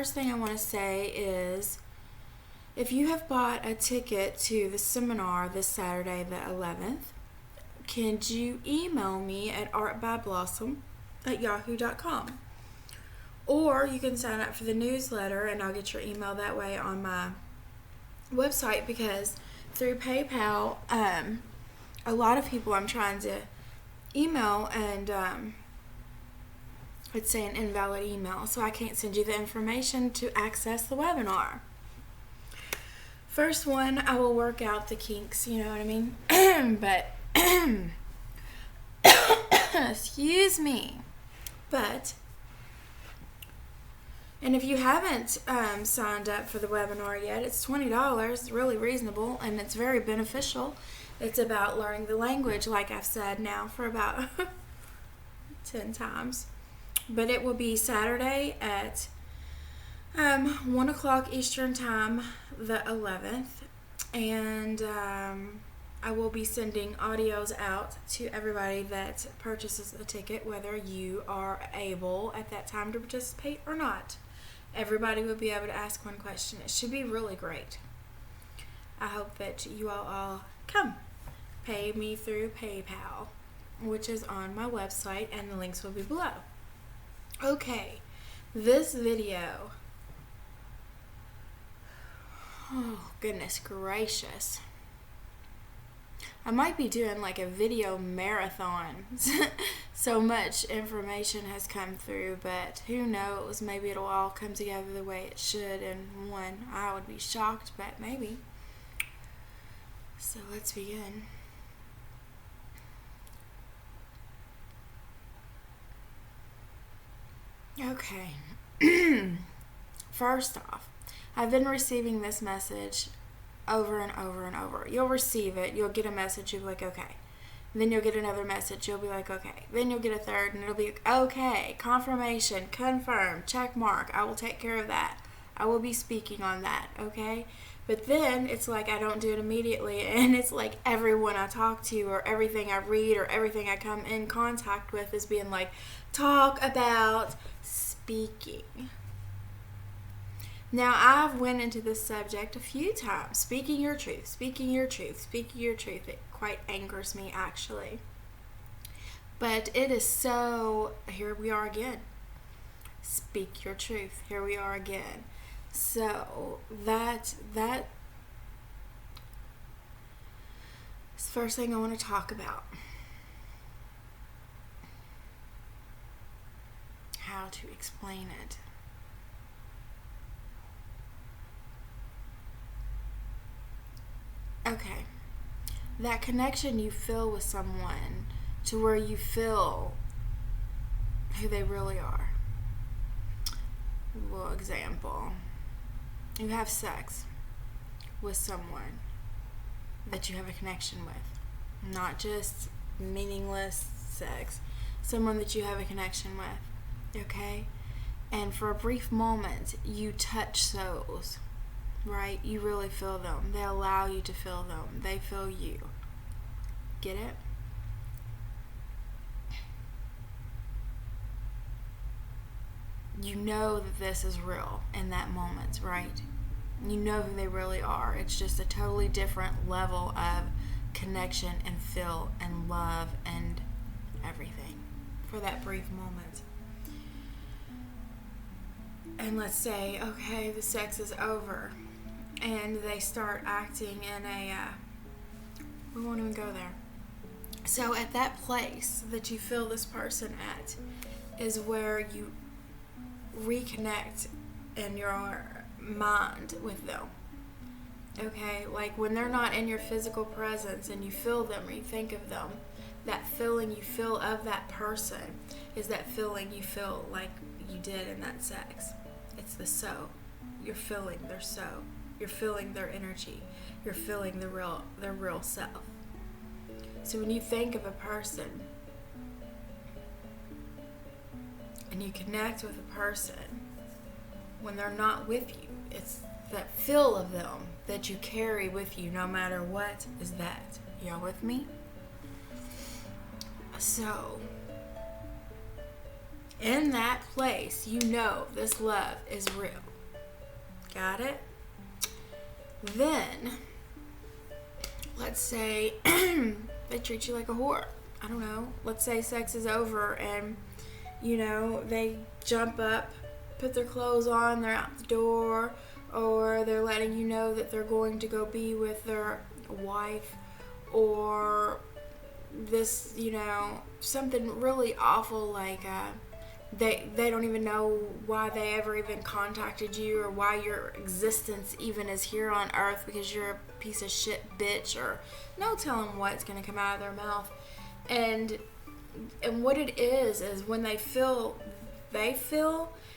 first thing I want to say is, if you have bought a ticket to the seminar this Saturday, the 11th, can you email me at artyblossom@yahoo.com? Or you can sign up for the newsletter and I'll get your email that way on my website, because through PayPal, a lot of people I'm trying to email and it's saying invalid email, so I can't send you the information to access the webinar. First one, I will work out the kinks, you know what I mean? But, excuse me. But, and if you haven't signed up for the webinar yet, it's $20. It's really reasonable and it's very beneficial. It's about learning the language, like I've said now for about 10 times. But it will be Saturday at 1 o'clock Eastern Time, the 11th. And I will be sending audios out to everybody that purchases a ticket, whether you are able at that time to participate or not. Everybody will be able to ask one question. It should be really great. I hope that you all come. Pay me through PayPal, which is on my website, and the links will be below. Okay, this video, oh goodness gracious, I might be doing like a video marathon. So much information has come through, but who knows, maybe it'll all come together the way it should in one. I would be shocked, but maybe. So let's begin. Okay. First off, I've been receiving this message over and over and over. You'll receive it. You'll get a message. You'll be like, okay. Then you'll get another message. You'll be like, okay. Then you'll get a third, and it'll be like, okay. Confirmation. Confirmed. Check mark. I will take care of that. I will be speaking on that. Okay? But then it's like I don't do it immediately, and it's like everyone I talk to or everything I read or everything I come in contact with is being like, talk about speaking. Now, I've went into this subject a few times. Speaking your truth, speaking your truth, speaking your truth. It quite angers me, actually. But it is so, here we are again. Speak your truth. Here we are again. So, that is the first thing I want to talk about. How to explain it. Okay, that connection you feel with someone to where you feel who they really are. Well, example, you have sex with someone that you have a connection with, not just meaningless sex, someone that you have a connection with, okay? And for a brief moment, you touch souls. Right? You really feel them. They allow you to feel them. They feel you. Get it? You know that this is real in that moment, right? You know who they really are. It's just a totally different level of connection and feel and love and everything for that brief moment. And let's say, okay, the sex is over. And they start acting in we won't even go there. So at that place that you feel this person at is where you reconnect in your mind with them. Okay? Like when they're not in your physical presence and you feel them or you think of them, that feeling you feel of that person is that feeling you feel like you did in that sex. It's the so. You're feeling their so. You're feeling their energy. You're feeling their real self. So when you think of a person and you connect with a person when they're not with you, it's that feel of them that you carry with you no matter what is that. Y'all with me? So in that place, you know this love is real. Got it? Then, let's say they treat you like a whore. I don't know. Let's say sex is over and, they jump up, put their clothes on, they're out the door, or they're letting you know that they're going to go be with their wife, or this, something really awful like they don't even know why they ever even contacted you or why your existence even is here on earth because you're a piece of shit bitch, or no telling what's going to come out of their mouth. And what it is when they feel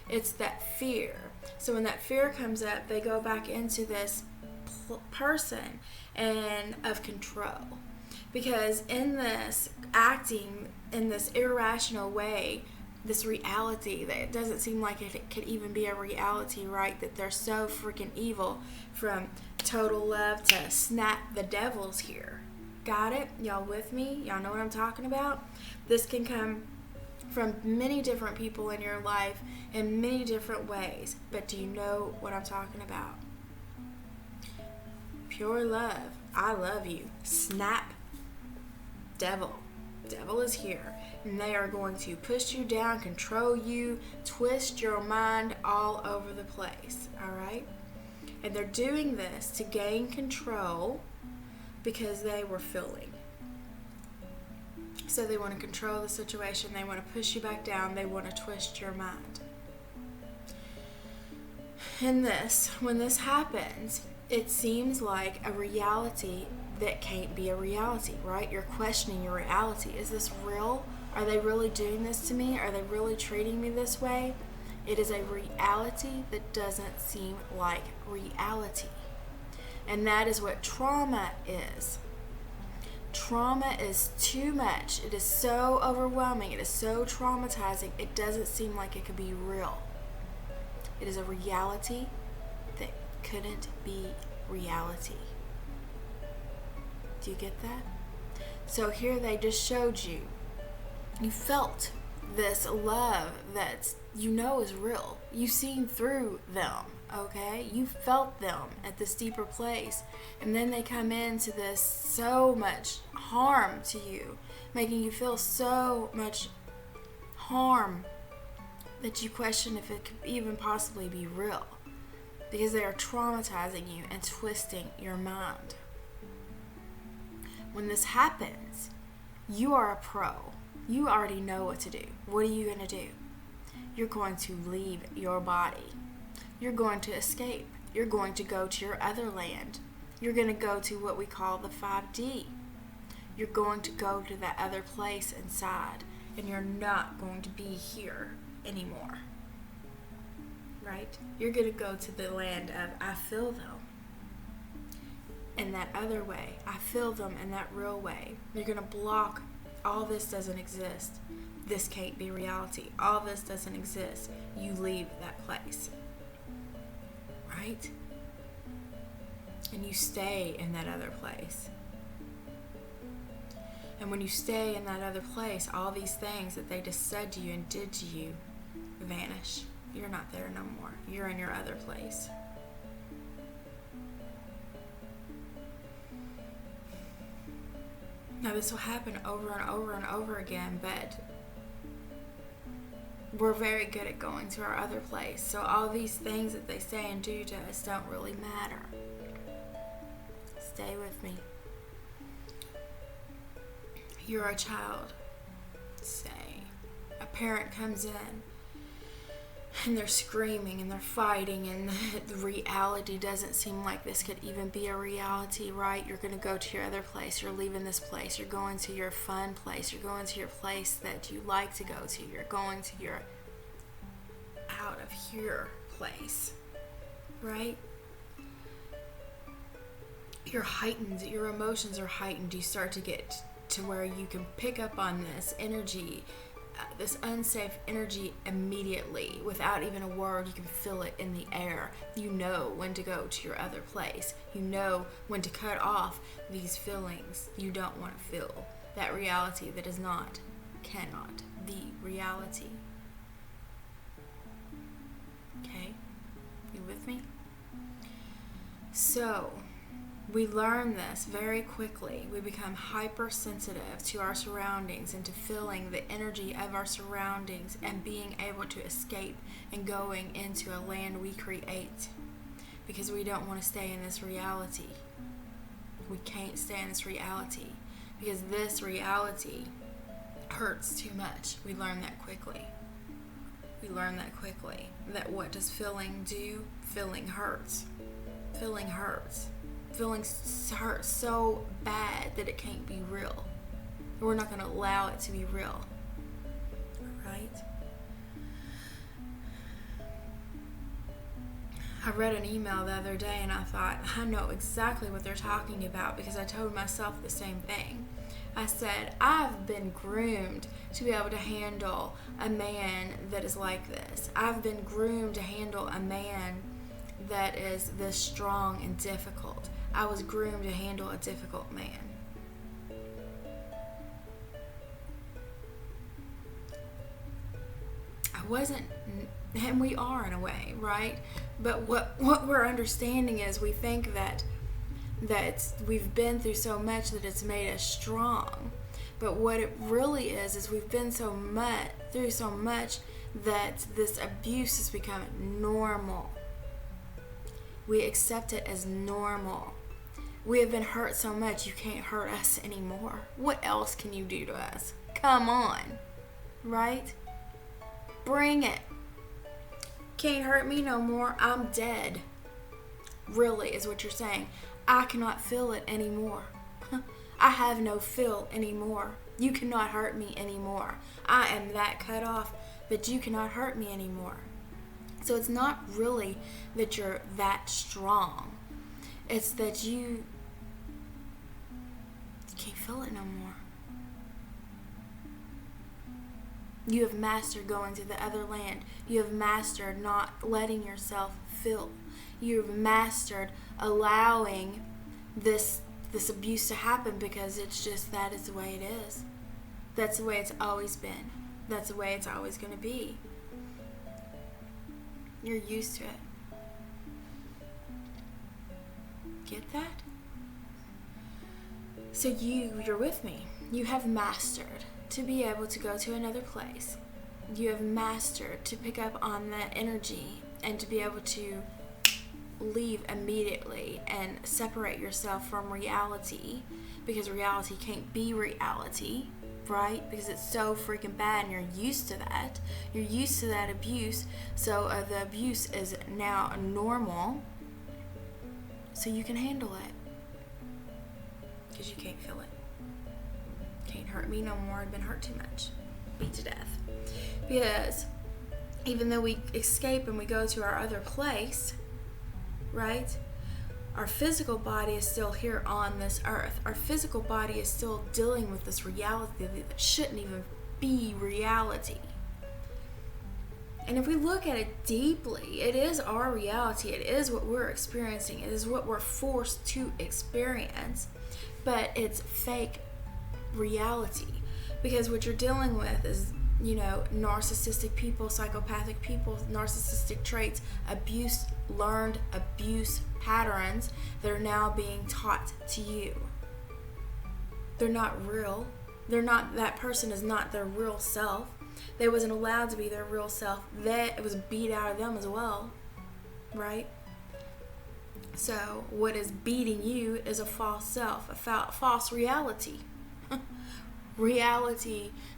it's that fear. So when that fear comes up, they go back into this person and of control. Because in this acting in this irrational way, this reality that it doesn't seem like it could even be a reality, right? That they're so freaking evil, from total love to snap the devil's here. Got it? Y'all with me? Y'all know what I'm talking about? This can come from many different people in your life in many different ways. But do you know what I'm talking about? Pure love. I love you. Snap. Devil. Devil is here. And they are going to push you down, control you, twist your mind all over the place. Alright? And they're doing this to gain control because they were feeling. So they want to control the situation. They want to push you back down. They want to twist your mind. And when this happens, it seems like a reality that can't be a reality, right? You're questioning your reality. Is this real? Are they really doing this to me? Are they really treating me this way? It is a reality that doesn't seem like reality. And that is what trauma is. Trauma is too much. It is so overwhelming. It is so traumatizing. It doesn't seem like it could be real. It is a reality that couldn't be reality. Do you get that? So here they just showed you. You felt this love that is real. You've seen through them, okay? You felt them at this deeper place. And then they come into this so much harm to you, making you feel so much harm that you question if it could even possibly be real. Because they are traumatizing you and twisting your mind. When this happens, you are a pro. You already know what to do. What are you going to do? You're going to leave your body. You're going to escape. You're going to go to your other land. You're going to go to what we call the 5D. You're going to go to that other place inside, and you're not going to be here anymore. Right? You're going to go to the land of I feel them in that other way. I feel them in that real way. You're going to block all this doesn't exist. This can't be reality. All this doesn't exist. You leave that place. Right? And you stay in that other place. And when you stay in that other place, all these things that they just said to you and did to you vanish. You're not there no more. You're in your other place. Now this will happen over and over and over again, but we're very good at going to our other place. So all these things that they say and do to us don't really matter. Stay with me. You're a child. Say, a parent comes in and they're screaming and they're fighting, and the reality doesn't seem like this could even be a reality, right? You're going to go to your other place. You're leaving this place. You're going to your fun place. You're going to your place that you like to go to. You're going to your out of here place, right? You're heightened. Your emotions are heightened. You start to get to where you can pick up on this energy, this unsafe energy immediately without even a word. You can feel it in the air. You know when to go to your other place. You know when to cut off these feelings you don't want to feel. That reality that is not, cannot be reality. Okay? You with me? So, we learn this very quickly. We become hypersensitive to our surroundings and to feeling the energy of our surroundings and being able to escape and going into a land we create, because we don't want to stay in this reality. We can't stay in this reality because this reality hurts too much. We learn that quickly. That what does feeling do? Feeling hurts. Feeling hurts. Feeling hurts so bad that it can't be real. We're not going to allow it to be real. Right? I read an email the other day and I thought, I know exactly what they're talking about, because I told myself the same thing. I said, I've been groomed to be able to handle a man that is like this. I've been groomed to handle a man that is this strong and difficult. I was groomed to handle a difficult man. I wasn't, and we are in a way, right? But what we're understanding is we think that we've been through so much that it's made us strong. But what it really is we've been through so much that this abuse has become normal. We accept it as normal. We have been hurt so much, you can't hurt us anymore. What else can you do to us? Come on, right? Bring it. Can't hurt me no more. I'm dead. Really, is what you're saying. I cannot feel it anymore. I have no feel anymore. You cannot hurt me anymore. I am that cut off that you cannot hurt me anymore. So it's not really that you're that strong. It's that you can't feel it no more. You have mastered going to the other land. You have mastered not letting yourself feel. You have mastered allowing this abuse to happen, because it's just, that is the way it is. That's the way it's always been. That's the way it's always going to be. You're used to it. Get that? So you're with me. You have mastered to be able to go to another place. You have mastered to pick up on that energy and to be able to leave immediately and separate yourself from reality, because reality can't be reality, right? Because it's so freaking bad and you're used to that. You're used to that abuse. So the abuse is now normal, so you can handle it, because you can't feel it. Can't hurt me no more. I've been hurt too much. Beat to death. Because even though we escape and we go to our other place, right? Our physical body is still here on this earth. Our physical body is still dealing with this reality that shouldn't even be reality. And if we look at it deeply, it is our reality. It is what we're experiencing. It is what we're forced to experience. But it's fake reality. Because what you're dealing with is, narcissistic people, psychopathic people, narcissistic traits, learned abuse patterns that are now being taught to you. They're not real. That person is not their real self. They wasn't allowed to be their real self. It was beat out of them as well, right? So what is beating you is a false self, a false reality.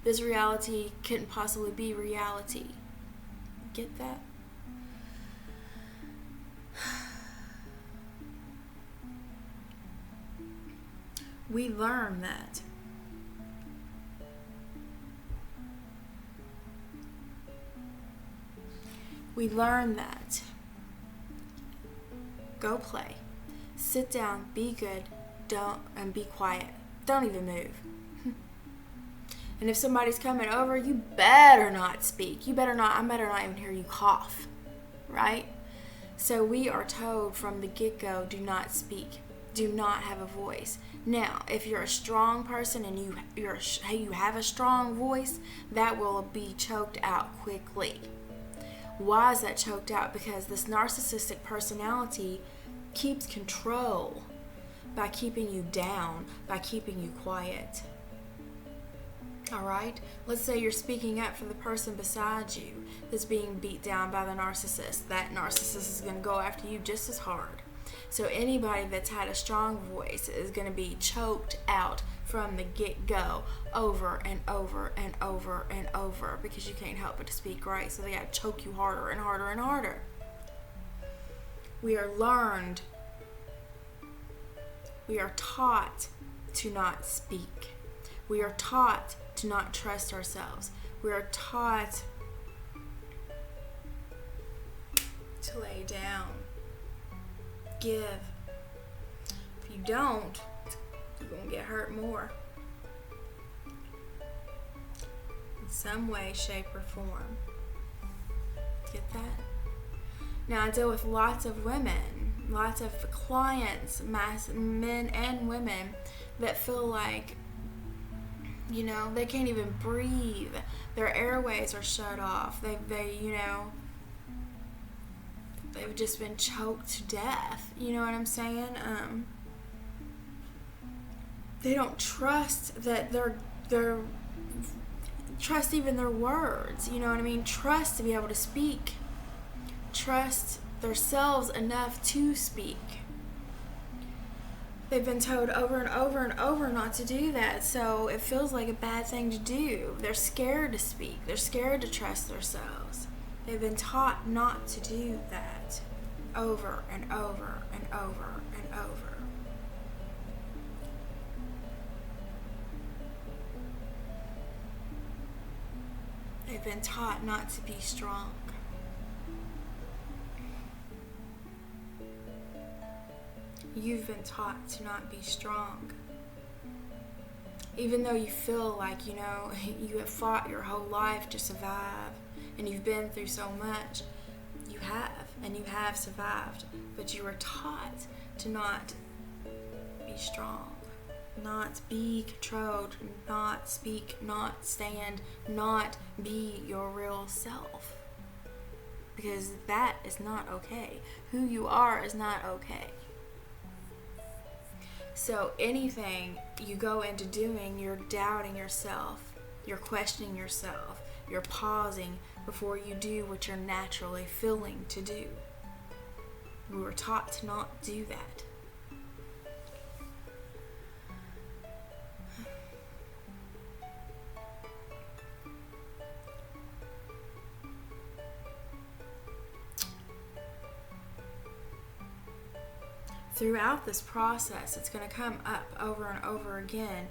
This reality couldn't possibly be reality. Get that? We learn that. We learn that. Go play. Sit down, be good, and be quiet. Don't even move. And if somebody's coming over, you better not speak. I better not even hear you cough, right? So we are told from the get-go, do not speak. Do not have a voice. Now, if you're a strong person and you have a strong voice, that will be choked out quickly. Why is that choked out? Because this narcissistic personality keeps control by keeping you down, by keeping you quiet. All right? Let's say you're speaking up for the person beside you that's being beat down by the narcissist. That narcissist is going to go after you just as hard. So anybody that's had a strong voice is going to be choked out from the get-go over and over and over and over, because you can't help but to speak right. So they got to choke you harder and harder and harder. We are taught to not speak. We are taught to not trust ourselves. We are taught to lay down, give. If you don't, you're going to get hurt more. In some way, shape, or form. Get that? Now, I deal with lots of women, lots of clients, men and women, that feel like, they can't even breathe. Their airways are shut off. They've just been choked to death. You know what I'm saying? They don't trust that trust even their words. You know what I mean? Trust to be able to speak. Trust themselves enough to speak. They've been told over and over and over not to do that, so it feels like a bad thing to do. They're scared to speak. They're scared to trust themselves. They've been taught not to do that over and over and over and over. They've been taught not to be strong. You've been taught to not be strong. Even though you feel like, you have fought your whole life to survive, and you've been through so much, you have survived, but you were taught to not be strong, not be controlled, not speak, not stand, not be your real self. Because that is not okay. Who you are is not okay. So anything you go into doing, you're doubting yourself, you're questioning yourself, you're pausing before you do what you're naturally feeling to do. We were taught to not do that. Throughout this process, it's going to come up over and over again.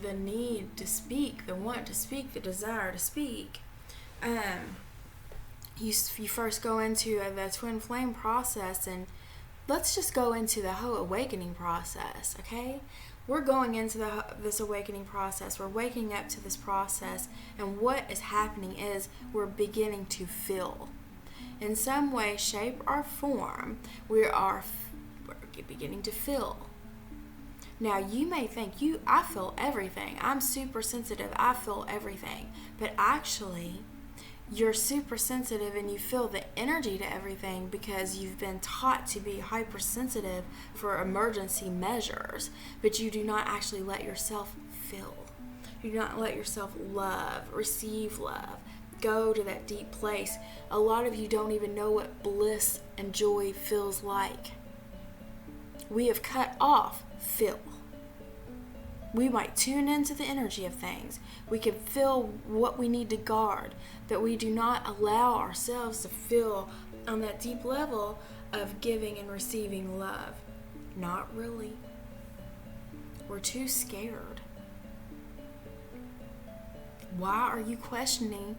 The need to speak, the want to speak, the desire to speak. You first go into the twin flame process, and let's just go into the whole awakening process, okay? We're going into this awakening process. We're waking up to this process, and what is happening is we're beginning to feel. In some way, shape, or form, we're beginning to feel. Now, you may think, I feel everything. I'm super sensitive. I feel everything. But actually, you're super sensitive and you feel the energy to everything because you've been taught to be hypersensitive for emergency measures. But you do not actually let yourself feel. You do not let yourself love, receive love. Go to that deep place. A lot of you don't even know what bliss and joy feels like. We have cut off feel. We might tune into the energy of things. We can feel what we need to guard, but we do not allow ourselves to feel on that deep level of giving and receiving love. Not really. We're too scared. Why are you questioning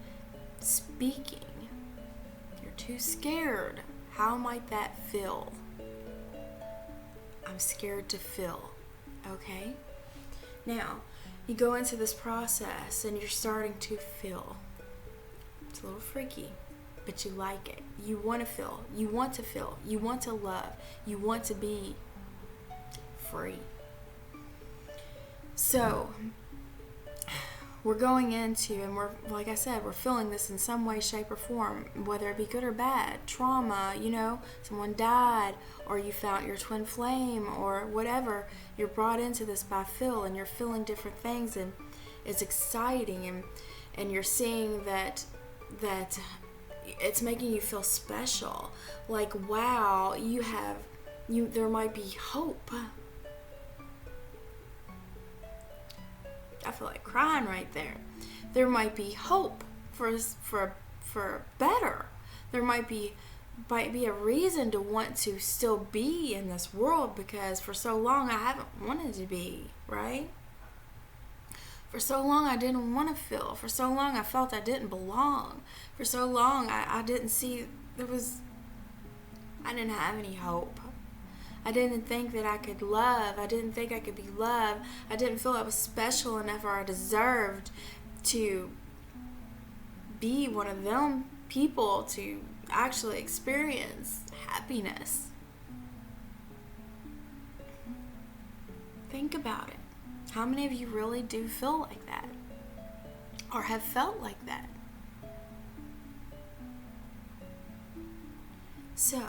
speaking? You're too scared. How might that feel? I'm scared to feel. Okay? Now, you go into this process and you're starting to feel. It's a little freaky, but you like it. You want to feel. You want to feel. You want to love. You want to be free. So, we're going into, and we're, like I said, we're feeling this in some way, shape, or form, whether it be good or bad, trauma, someone died, or you found your twin flame, or whatever. You're brought into this by feel, and you're feeling different things, and it's exciting, and you're seeing that it's making you feel special. Like, wow, there might be hope. I feel like crying right there. There might be hope for better. There might be a reason to want to still be in this world, because for so long I haven't wanted to be, right? For so long I didn't want to feel. For so long I felt I didn't belong. For so long I didn't see I didn't have any hope. I didn't think that I could love. I didn't think I could be loved. I didn't feel I was special enough, or I deserved to be one of them people to actually experience happiness. Think about it. How many of you really do feel like that? Or have felt like that? So,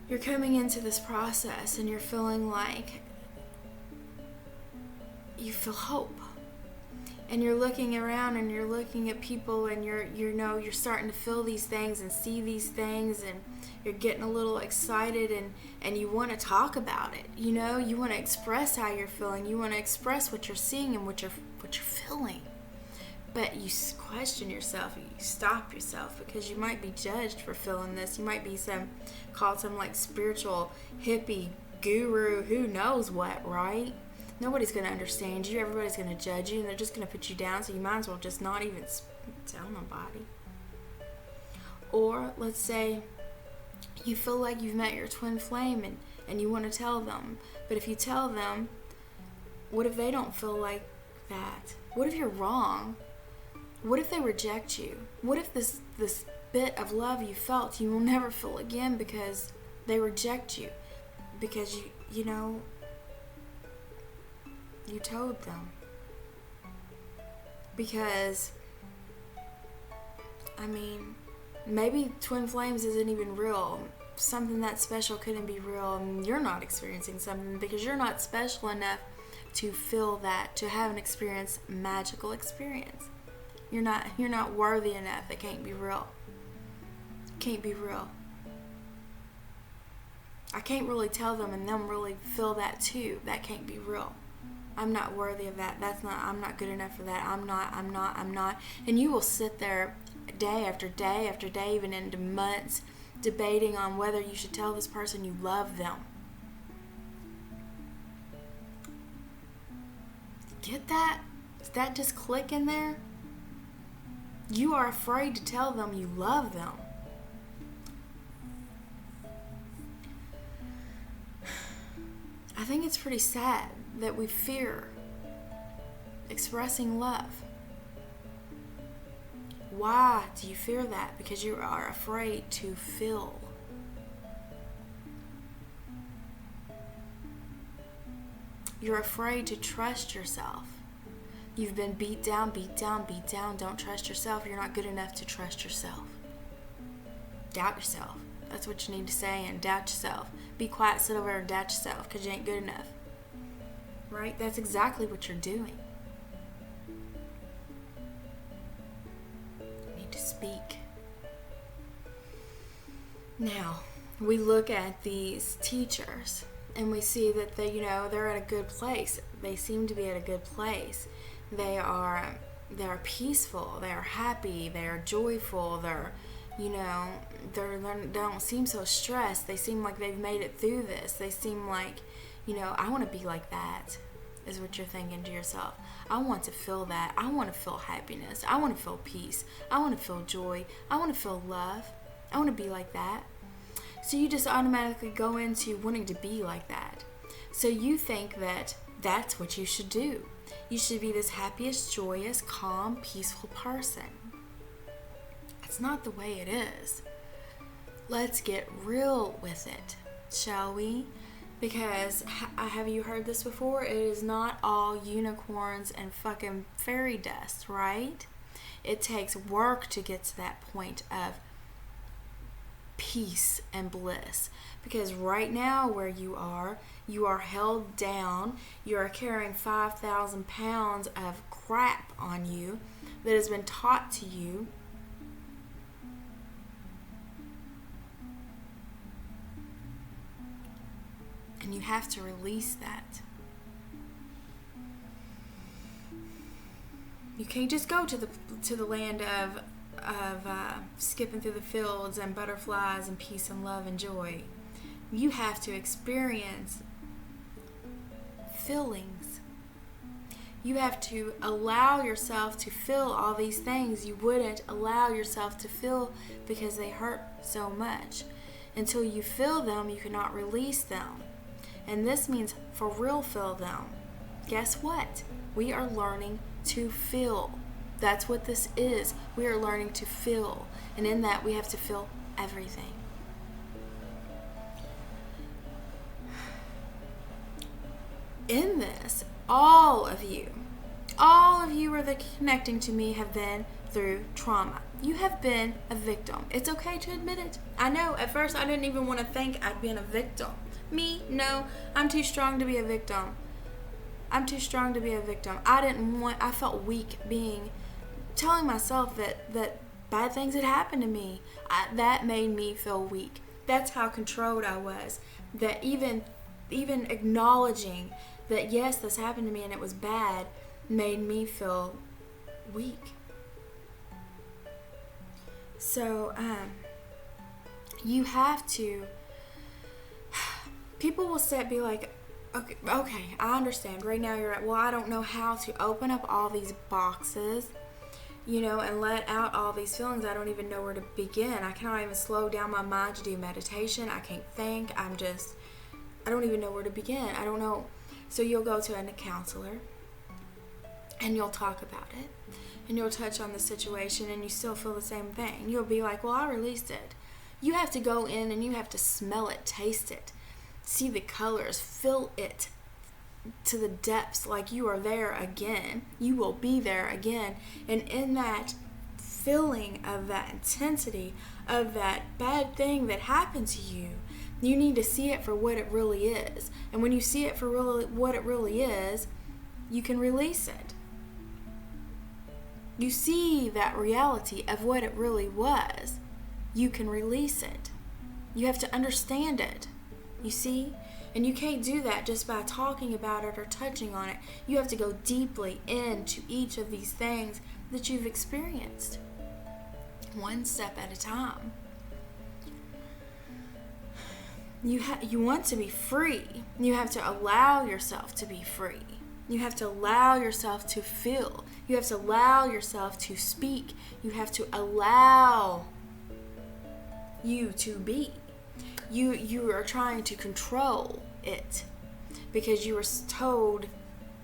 you're coming into this process and you're feeling like you feel hope. And you're looking around and you're looking at people, and you're starting to feel these things and see these things, and you're getting a little excited, and you want to talk about it. You want to express how you're feeling. You want to express what you're seeing and what you're feeling. But you question yourself, you stop yourself, because you might be judged for feeling this. You might be called some like spiritual hippie guru, who knows what, right? Nobody's going to understand you. Everybody's going to judge you, and they're just going to put you down, so you might as well just not even tell nobody. Or let's say you feel like you've met your twin flame, and you want to tell them. But if you tell them, what if they don't feel like that? What if you're wrong? What if they reject you? What if this bit of love you felt, you will never feel again because they reject you? Because you told them. Because, maybe twin flames isn't even real. Something that special couldn't be real, and you're not experiencing something because you're not special enough to feel that, to have an magical experience. You're not worthy enough. It can't be real. Can't be real. I can't really tell them and them really feel that too. That can't be real. I'm not worthy of that. I'm not good enough for that. I'm not. And you will sit there day after day after day, even into months, debating on whether you should tell this person you love them. Get that? Does that just click in there? You are afraid to tell them you love them. I think it's pretty sad that we fear expressing love. Why do you fear that? Because you are afraid to feel. You're afraid to trust yourself. You've been beat down. Don't trust yourself. You're not good enough to trust yourself. Doubt yourself. That's what you need to say, and doubt yourself. Be quiet, sit over there and doubt yourself because you ain't good enough. Right? That's exactly what you're doing. You need to speak. Now, we look at these teachers and we see that they're at a good place. They seem to be at a good place. They are peaceful, they are happy, they are joyful, they don't seem so stressed. They seem like they've made it through this. They seem like, I want to be like that, is what you're thinking to yourself. I want to feel that. I want to feel happiness. I want to feel peace. I want to feel joy. I want to feel love. I want to be like that. So you just automatically go into wanting to be like that. So you think that that's what you should do. You should be this happiest, joyous, calm, peaceful person. That's not the way it is. Let's get real with it, shall we? Because, have you heard this before? It is not all unicorns and fucking fairy dust, right? It takes work to get to that point of peace and bliss. Because right now where you are held down. You are carrying 5,000 pounds of crap on you that has been taught to you. And you have to release that. You can't just go to the land of skipping through the fields and butterflies and peace and love and joy. You have to experience feelings. You have to allow yourself to feel all these things you wouldn't allow yourself to feel because they hurt so much. Until you feel them, you cannot release them. And this means for real feel them. Guess what? We are learning to feel. That's what this is. We are learning to feel. And in that, we have to feel everything. In this, all of you are the connecting to me have been through trauma. You have been a victim. It's okay to admit it. I know, at first I didn't even want to think I'd been a victim. Me? No, I'm too strong to be a victim. I felt weak telling myself that bad things had happened to me. That made me feel weak. That's how controlled I was. That even acknowledging that yes, this happened to me and it was bad made me feel weak. So, you have to, people will be like, okay, I understand. Right now you're at, well, I don't know how to open up all these boxes, and let out all these feelings. I don't even know where to begin. I cannot even slow down my mind to do meditation. I can't think. I don't even know where to begin. I don't know. So you'll go to a counselor and you'll talk about it and you'll touch on the situation and you still feel the same thing. You'll be like, well, I released it. You have to go in and you have to smell it, taste it, see the colors, feel it to the depths like you are there again. You will be there again. And in that feeling of that intensity of that bad thing that happened to you, you need to see it for what it really is. And when you see it for what it really is, you can release it. You see that reality of what it really was, you can release it. You have to understand it. You see? And you can't do that just by talking about it or touching on it. You have to go deeply into each of these things that you've experienced, one step at a time. You want to be free. You have to allow yourself to be free. You have to allow yourself to feel. You have to allow yourself to speak. You have to allow you to be. You are trying to control it because you were told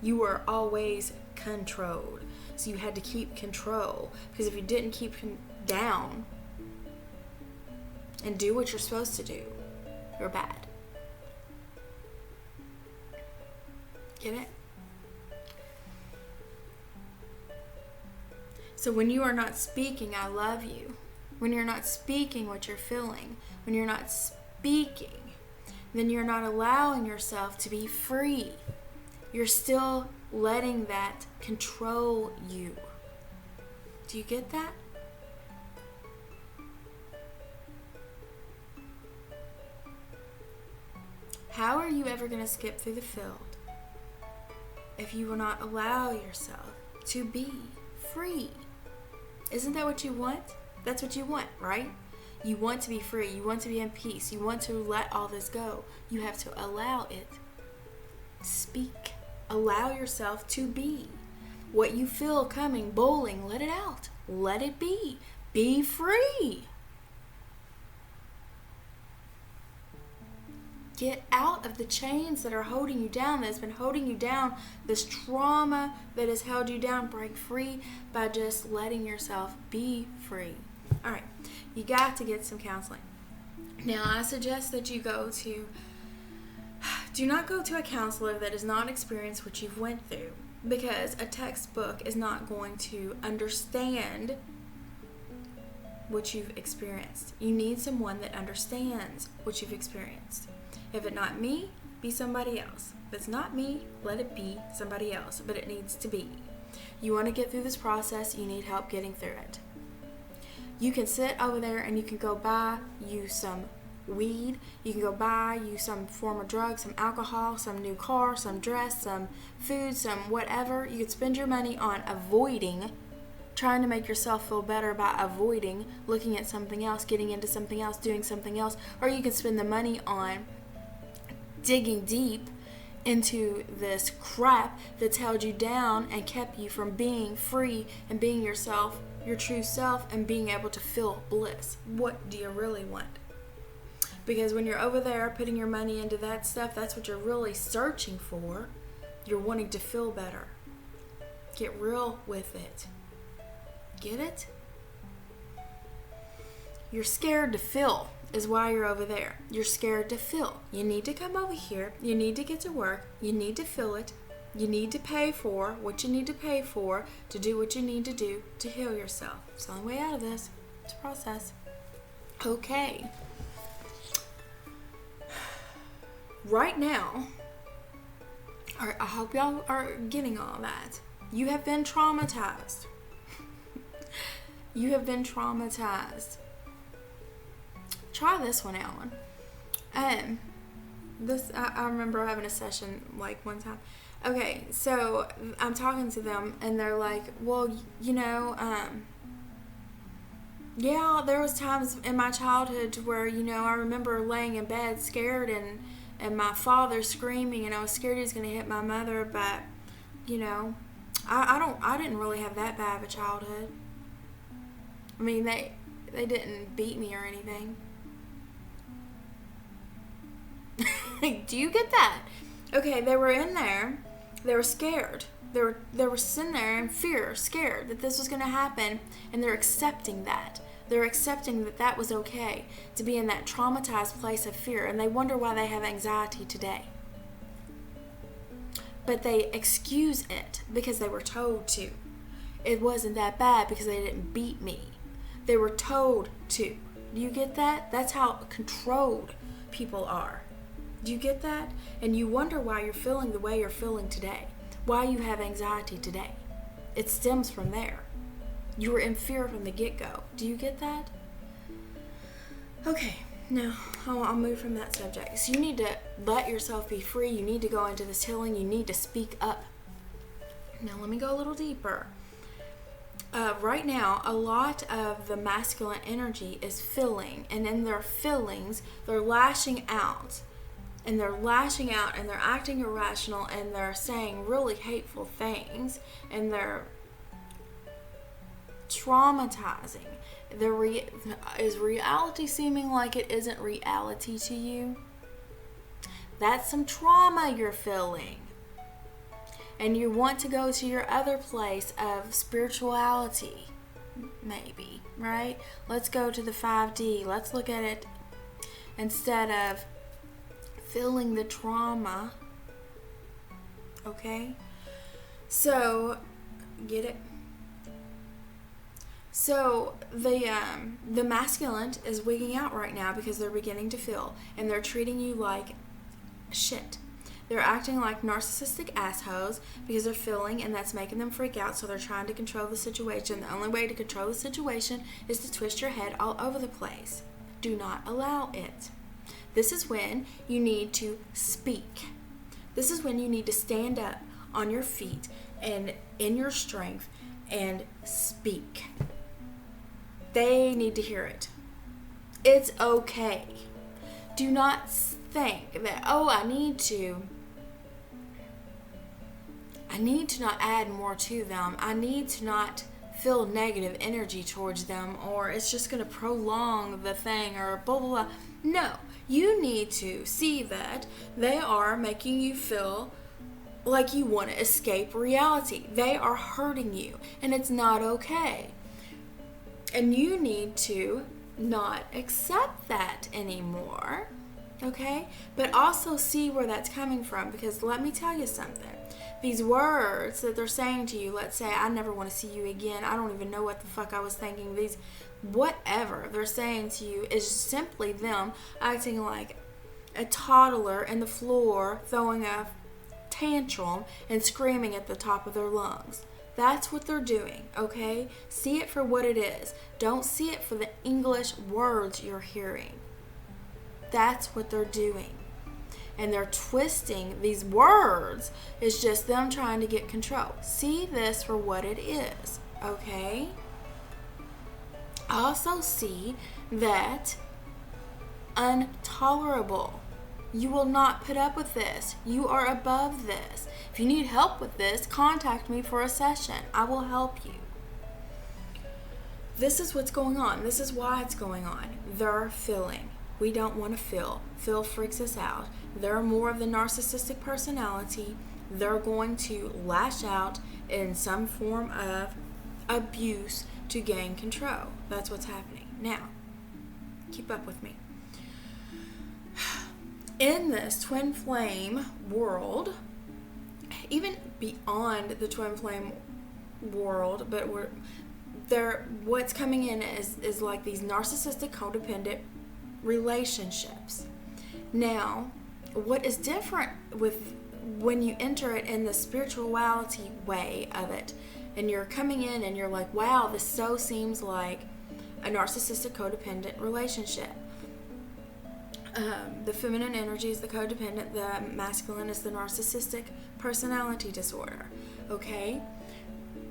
you were always controlled. So you had to keep control, because if you didn't keep down and do what you're supposed to do, you're bad. Get it? So when you are not speaking, I love you, when you're not speaking what you're feeling, when you're not speaking, then you're not allowing yourself to be free. You're still letting that control you. Do you get that? How are you ever going to skip through the field if you will not allow yourself to be free? Isn't that what you want? That's what you want, right? You want to be free. You want to be in peace. You want to let all this go. You have to allow it. Speak. Allow yourself to be. What you feel coming, bowling, let it out. Let it be. Be free. Get out of the chains that are holding you down, that has been holding you down, this trauma that has held you down. Break free by just letting yourself be free. All right, you got to get some counseling. Now, I suggest that you go to Do not go to a counselor that has not experienced what you've went through, because a textbook is not going to understand what you've experienced. You need someone that understands what you've experienced. If it's not me, be somebody else. If it's not me, let it be somebody else, but it needs to be. You want to get through this process, you need help getting through it. You can sit over there and you can go buy you some weed, you can go buy you some form of drug, some alcohol, some new car, some dress, some food, some whatever. You could spend your money on avoiding, trying to make yourself feel better by avoiding looking at something else, getting into something else, doing something else, or you can spend the money on digging deep into this crap that's held you down and kept you from being free and being yourself, your true self, and being able to feel bliss. What do you really want? Because when you're over there putting your money into that stuff, that's what you're really searching for. You're wanting to feel better. Get real with it. Get it? You're scared to feel is why you're over there. You're scared to feel. You need to come over here. You need to get to work. You need to feel it. You need to pay for what you need to pay for to do what you need to do to heal yourself. It's the only way out of this. It's a process. Okay. Right now, I hope y'all are getting all that. You have been traumatized. You have been traumatized. Try this one out. I remember having a session like one time. Okay, so I'm talking to them and they're like, well, yeah, there was times in my childhood where, I remember laying in bed scared and my father screaming, and I was scared he was going to hit my mother, but, I didn't really have that bad of a childhood. I mean, they didn't beat me or anything. Do you get that? Okay, they were in there. They were scared. They were sitting there in fear, scared that this was going to happen, and they're accepting that. They're accepting that that was okay to be in that traumatized place of fear, and they wonder why they have anxiety today. But they excuse it because they were told to. It wasn't that bad because they didn't beat me. They were told to. Do you get that? That's how controlled people are. Do you get that? And you wonder why you're feeling the way you're feeling today. Why you have anxiety today. It stems from there. You were in fear from the get-go. Do you get that? Okay, now I'll move from that subject. So you need to let yourself be free. You need to go into this healing. You need to speak up. Now let me go a little deeper. Right now, a lot of the masculine energy is filling, and in their fillings, they're lashing out. And they're lashing out, and they're acting irrational, and they're saying really hateful things, and they're traumatizing. Is reality seeming like it isn't reality to you? That's some trauma you're feeling. And you want to go to your other place of spirituality, maybe, right? Let's go to the 5D. Let's look at it instead of feeling the trauma. Okay? So, get it? So, the masculine is wigging out right now because they're beginning to feel, and they're treating you like shit. They're acting like narcissistic assholes because they're feeling, and that's making them freak out, so they're trying to control the situation. The only way to control the situation is to twist your head all over the place. Do not allow it. This is when you need to speak. This is when you need to stand up on your feet and in your strength and speak. They need to hear it. It's okay. Do not think that, I need to not add more to them. I need to not feel negative energy towards them, or it's just going to prolong the thing, or blah, blah, blah. No, you need to see that they are making you feel like you want to escape reality. They are hurting you, and it's not okay. And you need to not accept that anymore. Okay? But also see where that's coming from, because let me tell you something. These words that they're saying to you, let's say, I never want to see you again, I don't even know what the fuck I was thinking, these, whatever they're saying to you is simply them acting like a toddler in the floor throwing a tantrum and screaming at the top of their lungs. That's what they're doing, okay? See it for what it is. Don't see it for the English words you're hearing. That's what they're doing. And they're twisting these words. It's just them trying to get control. See this for what it is, okay? Also see that intolerable. You will not put up with this. You are above this. If you need help with this, contact me for a session. I will help you. This is what's going on. This is why it's going on. They're filling. We don't want to fill. Fill freaks us out. They're more of the narcissistic personality. They're going to lash out in some form of abuse to gain control. That's what's happening. Now, keep up with me. In this twin flame world, even beyond the twin flame world, but what's coming in is like these narcissistic codependent relationships. Now, what is different with when you enter it in the spirituality way of it, and you're coming in and you're like, wow, this so seems like a narcissistic codependent relationship. The feminine energy is the codependent, the masculine is the narcissistic personality disorder, okay?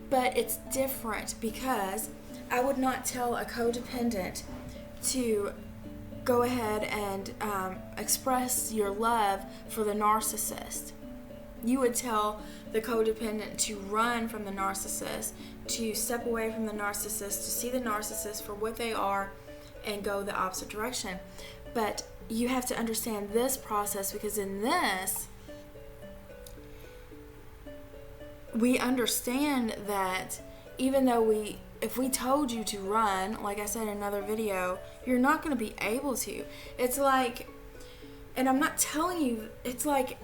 But it's different because I would not tell a codependent to go ahead and express your love for the narcissist. You would tell the codependent to run from the narcissist, to step away from the narcissist, to see the narcissist for what they are and go the opposite direction. But you have to understand this process, because in this, we understand that even though if we told you to run, like I said in another video, you're not going to be able to. It's like, and I'm not telling you, it's like,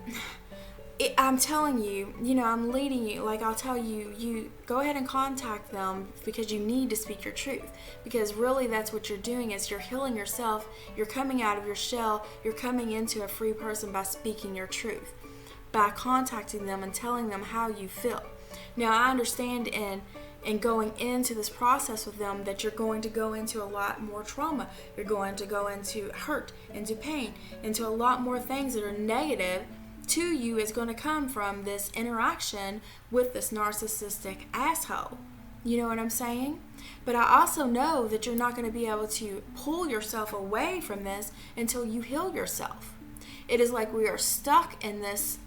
I'm telling you, I'm leading you. Like, I'll tell you, you go ahead and contact them because you need to speak your truth. Because really that's what you're doing, is you're healing yourself. You're coming out of your shell. You're coming into a free person by speaking your truth, by contacting them and telling them how you feel. Now, I understand in going into this process with them that you're going to go into a lot more trauma. You're going to go into hurt, into pain, into a lot more things that are negative to you is going to come from this interaction with this narcissistic asshole. You know what I'm saying? But I also know that you're not going to be able to pull yourself away from this until you heal yourself. It is like we are stuck in this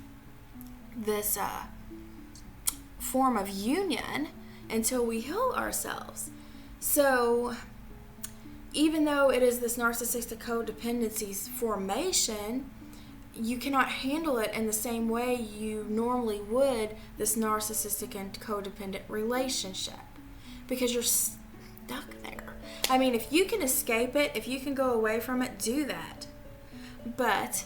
form of union until we heal ourselves. So even though it is this narcissistic codependency's formation, you cannot handle it in the same way you normally would this narcissistic and codependent relationship, because you're stuck there. I mean, if you can escape it, if you can go away from it, do that. But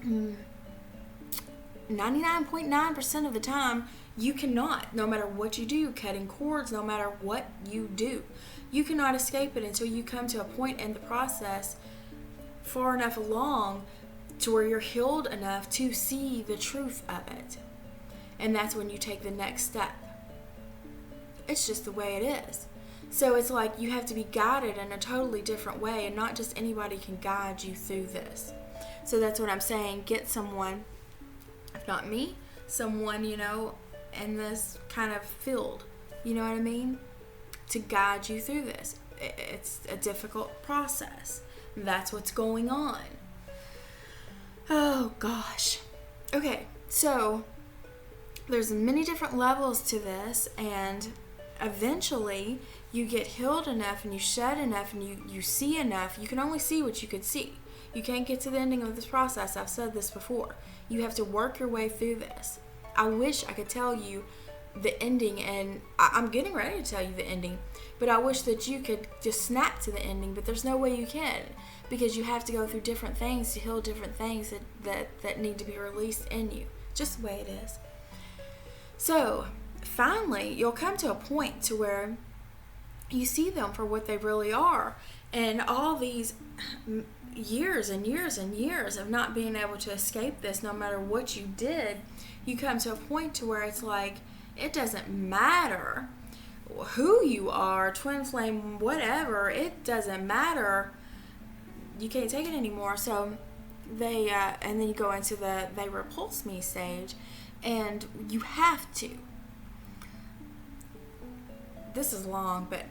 99.9% of the time, you cannot. No matter what you do, cutting cords, no matter what you do, you cannot escape it until you come to a point in the process far enough along to where you're healed enough to see the truth of it. And that's when you take the next step. It's just the way it is. So it's like you have to be guided in a totally different way, and not just anybody can guide you through this. So that's what I'm saying. Get someone, if not me, someone, in this kind of field, you know what I mean? To guide you through this. It's a difficult process. That's what's going on. Oh gosh. Okay, so there's many different levels to this, and eventually you get healed enough and you shed enough and you see enough. You can only see what you could see. You can't get to the ending of this process. I've said this before. You have to work your way through this. I wish I could tell you the ending, and I'm getting ready to tell you the ending. But I wish that you could just snap to the ending, but there's no way you can, because you have to go through different things to heal different things that need to be released in you. Just the way it is. So finally, you'll come to a point to where you see them for what they really are. And all these years and years and years of not being able to escape this, no matter what you did, you come to a point to where it's like, it doesn't matter who you are, twin flame, whatever, it doesn't matter. You can't take it anymore. So they, and then you go into the they repulse me stage, and you have to. This is long, but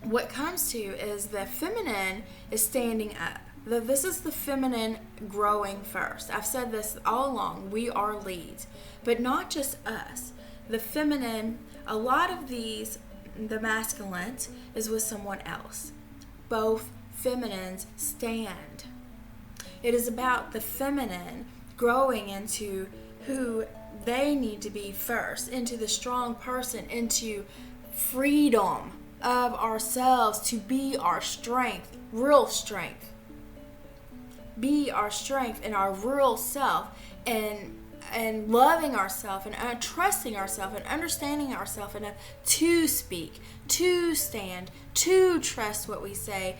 what comes to is the feminine is standing up. This is the feminine growing first. I've said this all along. We are leads, but not just us. The feminine, a lot of these, the masculine is with someone else. Both feminines stand. It is about the feminine growing into who they need to be first, into the strong person, into freedom of ourselves, to be our strength, real strength. Be our strength in our real self, and loving ourselves, and trusting ourselves, and understanding ourselves enough to speak, to stand, to trust what we say,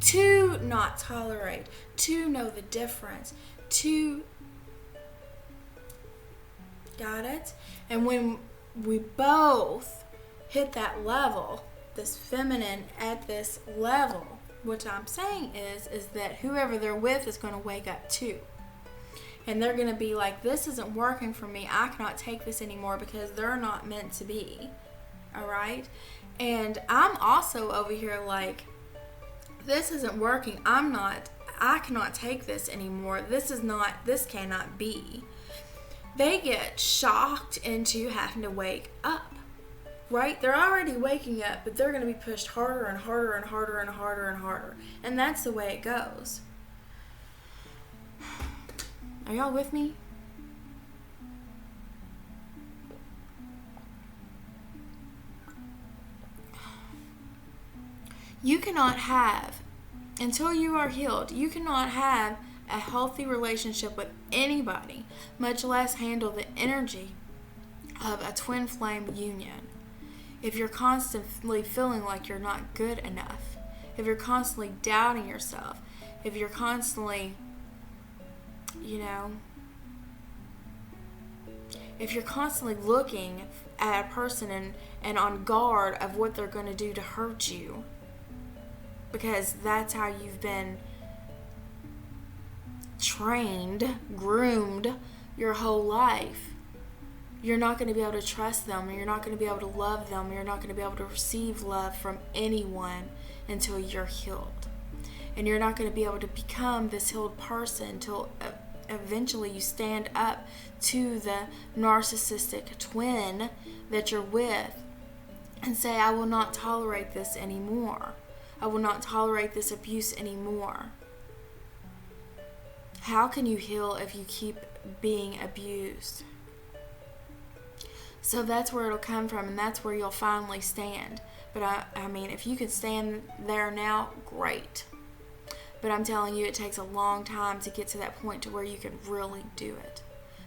to not tolerate, to know the difference, to... Got it? And when we both hit that level, this feminine at this level, what I'm saying is that whoever they're with is going to wake up too. And they're going to be like, this isn't working for me. I cannot take this anymore, because they're not meant to be. All right? And I'm also over here like, this isn't working. I cannot take this anymore. This cannot be. They get shocked into having to wake up. Right? They're already waking up, but they're going to be pushed harder and harder and harder and harder and harder. And that's the way it goes. Are y'all with me? You cannot have, until you are healed, you cannot have a healthy relationship with anybody, much less handle the energy of a twin flame union, if you're constantly feeling like you're not good enough, if you're constantly doubting yourself, if you're constantly, if you're constantly looking at a person and on guard of what they're going to do to hurt you, because that's how you've been trained, groomed your whole life, you're not going to be able to trust them, you're not going to be able to love them, you're not going to be able to receive love from anyone until you're healed. And you're not going to be able to become this healed person until eventually you stand up to the narcissistic twin that you're with and say, I will not tolerate this anymore. I will not tolerate this abuse anymore. How can you heal if you keep being abused? So that's where it'll come from, and that's where you'll finally stand. But I mean, if you can stand there now, great. But I'm telling you, it takes a long time to get to that point to where you can really do it.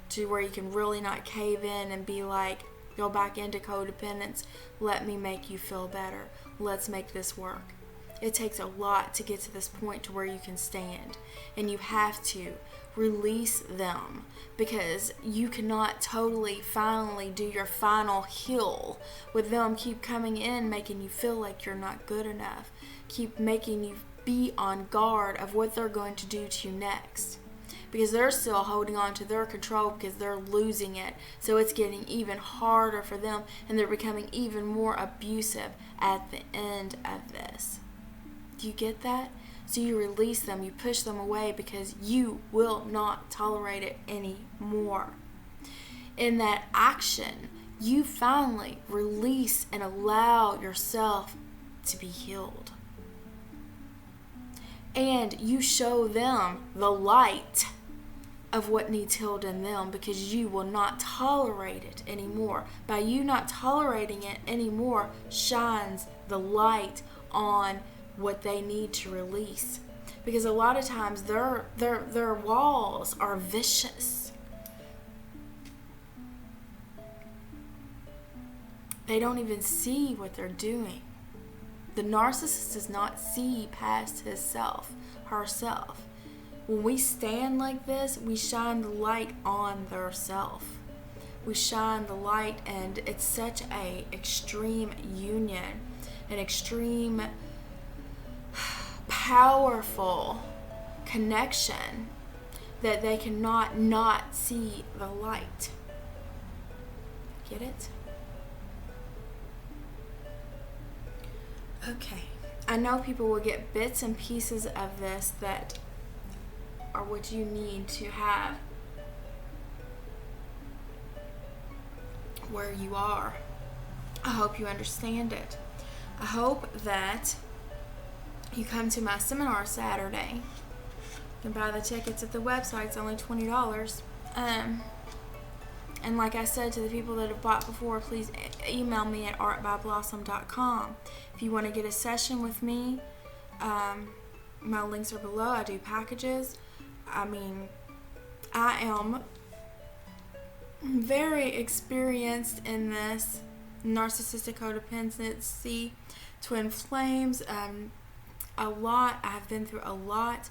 To where you can really not cave in and be like, go back into codependence. Let me make you feel better. Let's make this work. It takes a lot to get to this point to where you can stand. And you have to release them, because you cannot finally do your final heal with them keep coming in, making you feel like you're not good enough, keep making you be on guard of what they're going to do to you next, because they're still holding on to their control, because they're losing it. So it's getting even harder for them, and they're becoming even more abusive at the end of this. Do you get that? So you release them, you push them away, because you will not tolerate it anymore. In that action, you finally release and allow yourself to be healed. And you show them the light of what needs healed in them, because you will not tolerate it anymore. By you not tolerating it anymore shines the light on what they need to release. Because a lot of times their walls are vicious. They don't even see what they're doing. The narcissist does not see past himself, herself. When we stand like this, we shine the light on their self. We shine the light, and it's such a extreme union, an extreme powerful connection that they cannot not see the light. Get it? Okay. I know people will get bits and pieces of this that are what you need to have where you are. I hope you understand it. I hope that you come to my seminar Saturday. You can buy the tickets at the website. It's only $20. And like I said to the people that have bought before, please email me at artyblossom.com. If you want to get a session with me, my links are below. I do packages. I mean, I am very experienced in this narcissistic codependency, twin flames, a lot. I've been through a lot.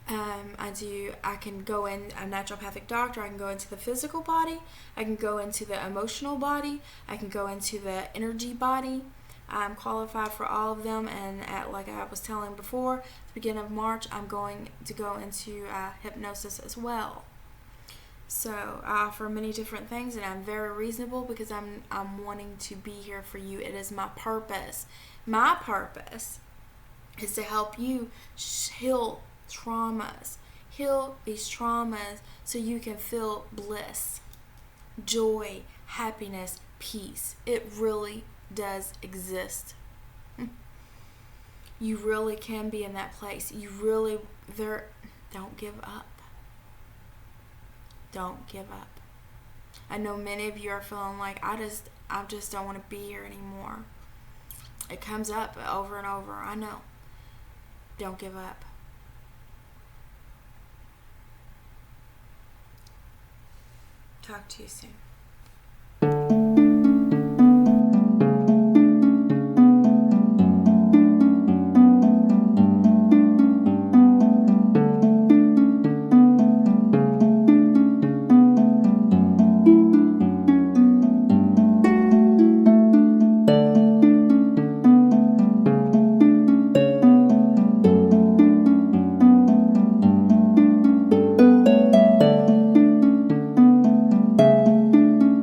I can go in a naturopathic doctor. I can go into the physical body. I can go into the emotional body. I can go into the energy body. I'm qualified for all of them, and like I was telling before, at the beginning of March, I'm going to go into hypnosis as well. So I offer many different things, and I'm very reasonable because I'm wanting to be here for you. It is my purpose. My purpose is to help you heal traumas. Heal these traumas so you can feel bliss, joy, happiness, peace. It really does exist. You really can be in that place. Don't give up. Don't give up. I know many of you are feeling like, I just don't want to be here anymore. It comes up over and over. I know. Don't give up. Talk to you soon.